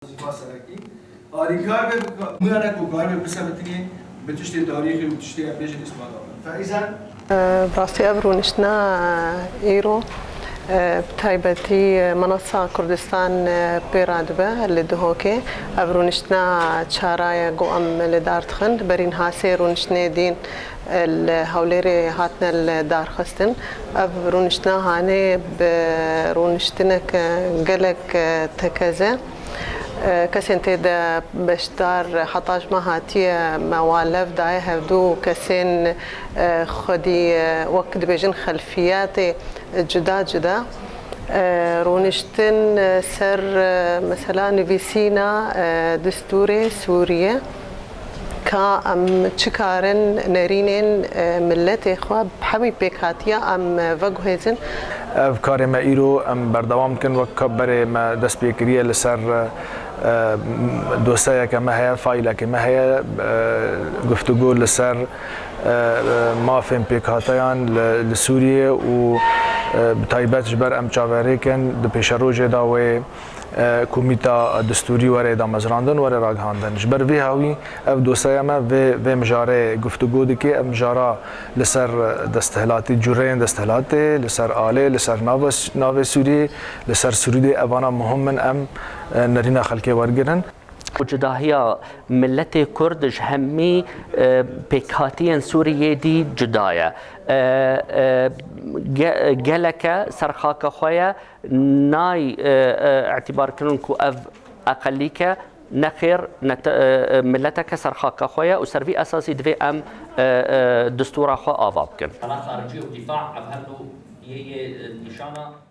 سرکی آریکار به میانه کوکار به بسامتنی بتشتي تاريخي وبتشتي بيجي استفاده فاذا براسي أبرونشنا إيرو بتايبتي منصة كردستان بيرادبة اللي دهوكي أبرونشنا شارايا قوام لدارتخن برين هاسي رونشنا دين الهوليري هاتنا الدار خستن أبرونشنا هاني برونشتنك قلق تكزة كسين تيدا بشتار حطاج ما هاتية موالف داي هفدو كسين خدي وقت بيجن خلفياتي جدا رونشتن سر مثلا نفيسينا دستوري سوريا كأم تشكارن نرينين ملتي إخوة بحمي بيكاتيا أم فجهزن أفكار ما إيرو أم بردوام كن وكبر ما دست بيكريه لسر دوسايا كما هي فايلة كما هي گفتگو لسر ما فهم بيكاتيان لسوريا و بتايبات جبر أم چاوري كن دبيشروجه داوي کومیتا دستوری وره دامزراندن وره راگهاندن جبر وی هاوی اف دوسایا ما و مجاره گفتگو دکی ام مجاره لسر دستهلاتی جورین دستهلاتی لسر آله لسر ناو سوری لسر سوری اوانا مهم من ام نرینا خلکی ورگرن جداهية ملت كردج همي بكاتين سوريا دي جداية جلك سرخاك خويا ناي اعتبار كنونكو أقليك نخير ملتك سرخاك خويا وسرفي أساسي دفي أم دستور خو آفابكن خارجية ودفاع أفهموا نشانة